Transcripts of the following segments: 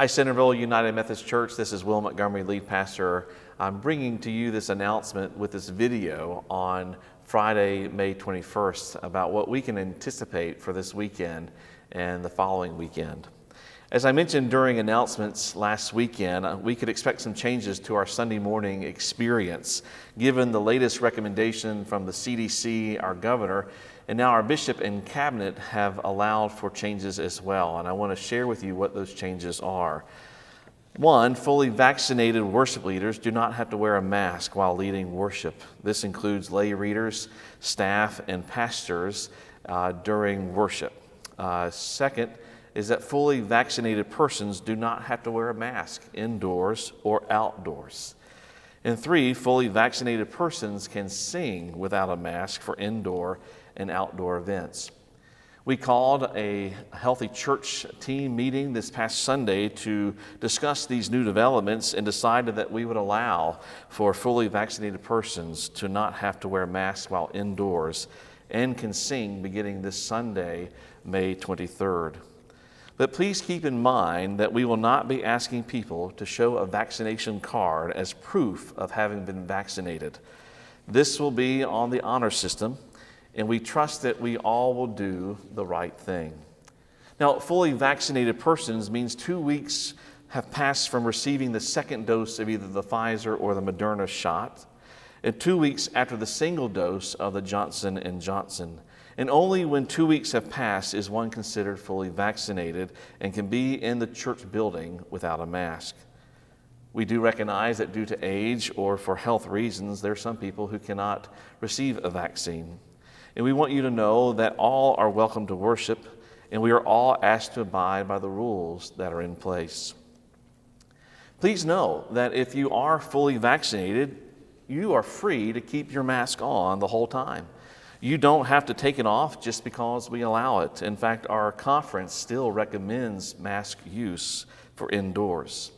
Hi, Centerville United Methodist Church. This is Will Montgomery, lead pastor. I'm bringing to you this announcement with this video on Friday, May 21st about what we can anticipate for this weekend and the following weekend. As I mentioned during announcements last weekend, we could expect some changes to our Sunday morning experience, given the latest recommendation from the CDC, our governor, and now our bishop and cabinet have allowed for changes as well. And I want to share with you what those changes are. One, fully vaccinated worship leaders do not have to wear a mask while leading worship. This includes lay readers, staff, and pastors during worship. Second is that fully vaccinated persons do not have to wear a mask indoors or outdoors. And three, fully vaccinated persons can sing without a mask for indoor and outdoor events. We called a Healthy Church team meeting this past Sunday to discuss these new developments and decided that we would allow for fully vaccinated persons to not have to wear masks while indoors and can sing beginning this Sunday, May 23rd. But please keep in mind that we will not be asking people to show a vaccination card as proof of having been vaccinated. This will be on the honor system, and we trust that we all will do the right thing. Now, fully vaccinated persons means 2 weeks have passed from receiving the second dose of either the Pfizer or the Moderna shot, and 2 weeks after the single dose of the Johnson & Johnson. And only when 2 weeks have passed is one considered fully vaccinated and can be in the church building without a mask. We do recognize that due to age or for health reasons, there are some people who cannot receive a vaccine. And we want you to know that all are welcome to worship, and we are all asked to abide by the rules that are in place. Please know that if you are fully vaccinated, you are free to keep your mask on the whole time. You don't have to take it off just because we allow it. In fact, our conference still recommends mask use for indoors.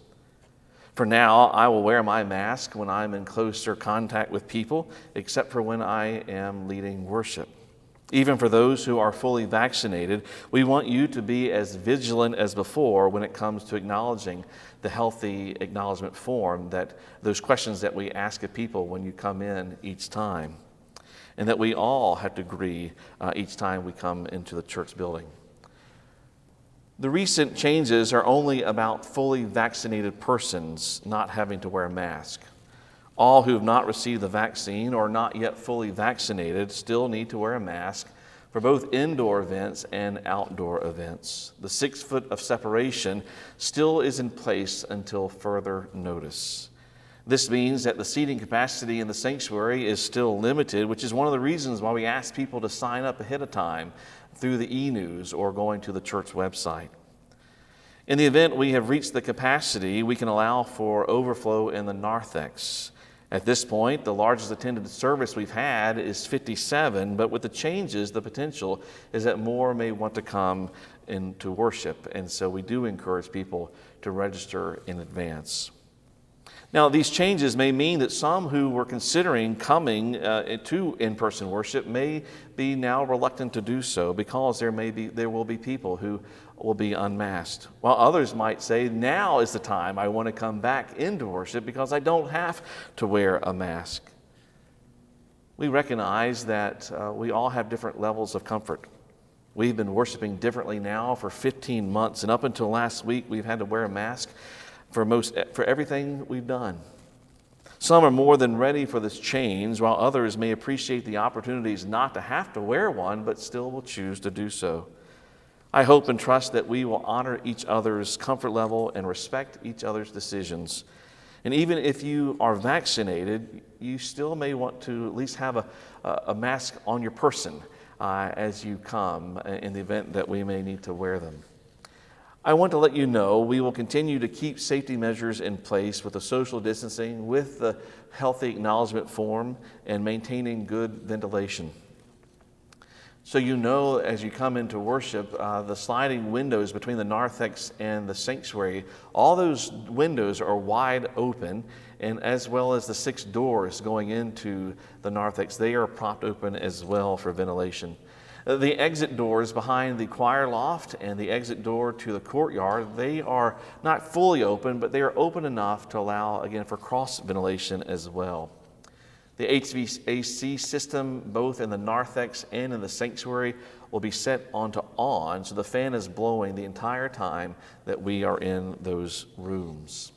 For now, I will wear my mask when I'm in closer contact with people, except for when I am leading worship. Even for those who are fully vaccinated, we want you to be as vigilant as before when it comes to acknowledging the healthy acknowledgement form, that those questions that we ask of people when you come in each time, and that we all have to agree each time we come into the church building. The recent changes are only about fully vaccinated persons not having to wear a mask. All who have not received the vaccine or not yet fully vaccinated still need to wear a mask for both indoor events and outdoor events. The 6 foot of separation still is in place until further notice. This means that the seating capacity in the sanctuary is still limited, which is one of the reasons why we ask people to sign up ahead of time through the e-news or going to the church website. In the event we have reached the capacity, we can allow for overflow in the narthex. At this point, the largest attended service we've had is 57, but with the changes, the potential is that more may want to come into worship, and so we do encourage people to register in advance. Now, these changes may mean that some who were considering coming to in-person worship may be now reluctant to do so because there will be people who will be unmasked. While others might say, now is the time I want to come back into worship because I don't have to wear a mask. We recognize that we all have different levels of comfort. We've been worshiping differently now for 15 months, and up until last week, we've had to wear a mask for everything we've done. Some are more than ready for this change, while others may appreciate the opportunities not to have to wear one, but still will choose to do so. I hope and trust that we will honor each other's comfort level and respect each other's decisions. And even if you are vaccinated, you still may want to at least have a mask on your person as you come in the event that we may need to wear them. I want to let you know we will continue to keep safety measures in place with the social distancing, with the healthy acknowledgement form, and maintaining good ventilation. So you know as you come into worship, the sliding windows between the narthex and the sanctuary, all those windows are wide open, and as well as the 6 doors going into the narthex, they are propped open as well for ventilation. The exit doors behind the choir loft and the exit door to the courtyard, they are not fully open, but they are open enough to allow, again, for cross ventilation as well. The HVAC system, both in the narthex and in the sanctuary, will be set onto on, so the fan is blowing the entire time that we are in those rooms.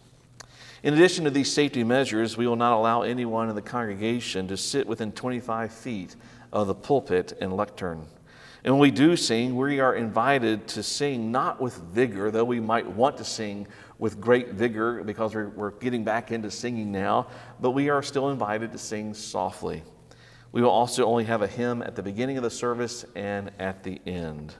In addition to these safety measures, we will not allow anyone in the congregation to sit within 25 feet of the pulpit and lectern. And when we do sing, we are invited to sing not with vigor, though we might want to sing with great vigor because we're getting back into singing now, but we are still invited to sing softly. We will also only have a hymn at the beginning of the service and at the end.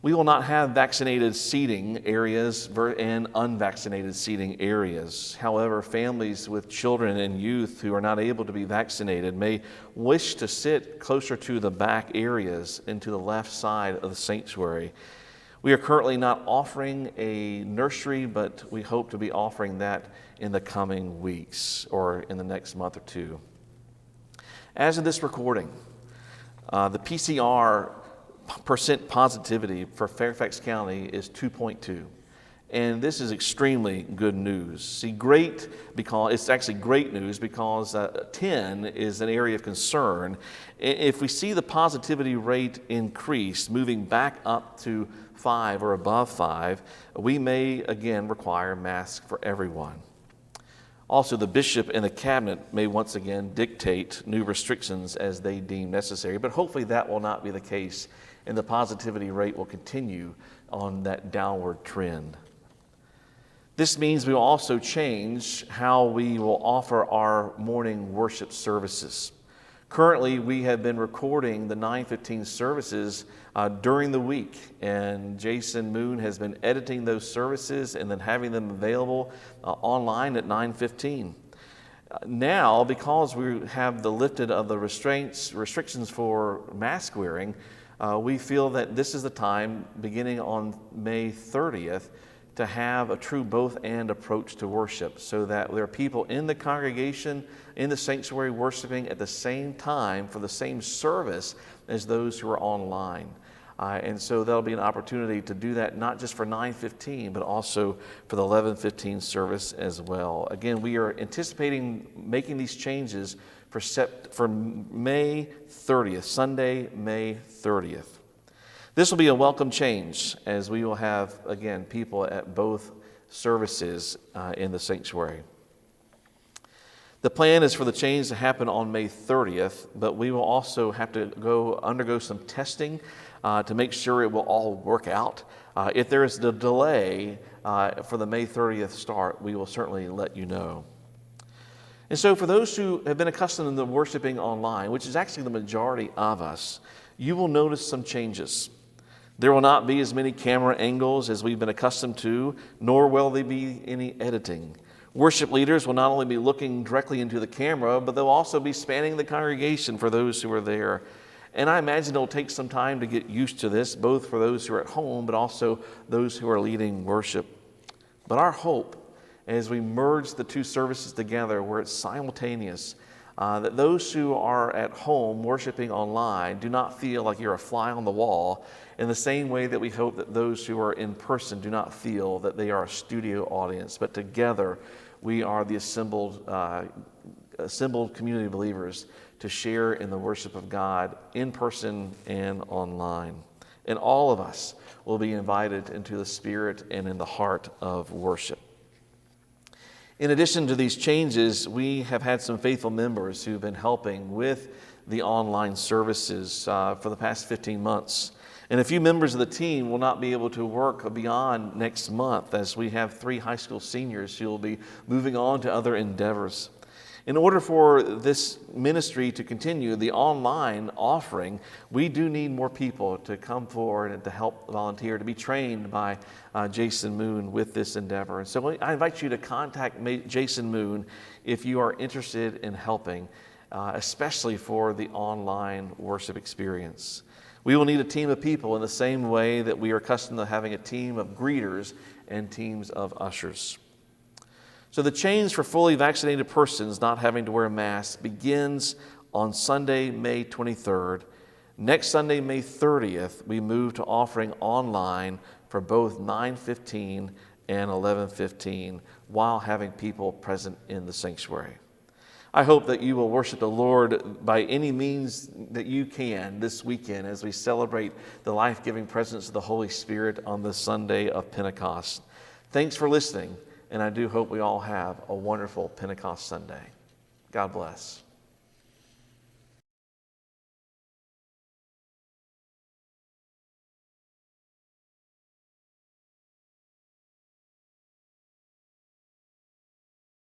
We will not have vaccinated seating areas and unvaccinated seating areas. However, families with children and youth who are not able to be vaccinated may wish to sit closer to the back areas and to the left side of the sanctuary. We are currently not offering a nursery, but we hope to be offering that in the coming weeks or in the next month or two. As of this recording, the PCR percent positivity for Fairfax County is 2.2. And this is extremely good news. See, great because it's actually great news because 10 is an area of concern. If we see the positivity rate increase, moving back up to 5 or above 5, we may again require masks for everyone. Also, the bishop and the cabinet may once again dictate new restrictions as they deem necessary, but hopefully that will not be the case, and the positivity rate will continue on that downward trend. This means we will also change how we will offer our morning worship services. Currently, we have been recording the 9:15 services during the week, and Jason Moon has been editing those services and then having them available online at 9:15. Now, because we have the lifted of the restrictions for mask wearing, we feel that this is the time, beginning on May 30th, to have a true both-and approach to worship, so that there are people in the congregation, in the sanctuary, worshiping at the same time for the same service as those who are online. And so there'll be an opportunity to do that not just for 9:15, but also for the 11:15 service as well. Again, we are anticipating making these changes for May 30th, Sunday, May 30th. This will be a welcome change, as we will have, again, people at both services in the sanctuary. The plan is for the change to happen on May 30th, but we will also have to undergo some testing to make sure it will all work out. If there is a delay for the May 30th start, we will certainly let you know. And so for those who have been accustomed to worshiping online, which is actually the majority of us, you will notice some changes. There will not be as many camera angles as we've been accustomed to, nor will there be any editing. Worship leaders will not only be looking directly into the camera, but they'll also be spanning the congregation for those who are there. And I imagine it'll take some time to get used to this, both for those who are at home, but also those who are leading worship. But our hope, as we merge the two services together where it's simultaneous, that those who are at home worshiping online do not feel like you're a fly on the wall, in the same way that we hope that those who are in person do not feel that they are a studio audience, but together we are the assembled community of believers to share in the worship of God in person and online. And all of us will be invited into the spirit and in the heart of worship. In addition to these changes, we have had some faithful members who've been helping with the online services for the past 15 months. And a few members of the team will not be able to work beyond next month, as we have 3 high school seniors who will be moving on to other endeavors. In order for this ministry to continue, the online offering, we do need more people to come forward and to help volunteer, to be trained by Jason Moon with this endeavor. And so I invite you to contact Jason Moon if you are interested in helping, especially for the online worship experience. We will need a team of people in the same way that we are accustomed to having a team of greeters and teams of ushers. So the change for fully vaccinated persons not having to wear a mask begins on Sunday, May 23rd, Next Sunday, May 30th, we move to offering online for both 9:15 and 11:15 while having people present in the sanctuary. I hope that you will worship the Lord by any means that you can this weekend as we celebrate the life-giving presence of the Holy Spirit on the Sunday of Pentecost. Thanks for listening, and I do hope we all have a wonderful Pentecost Sunday. God bless.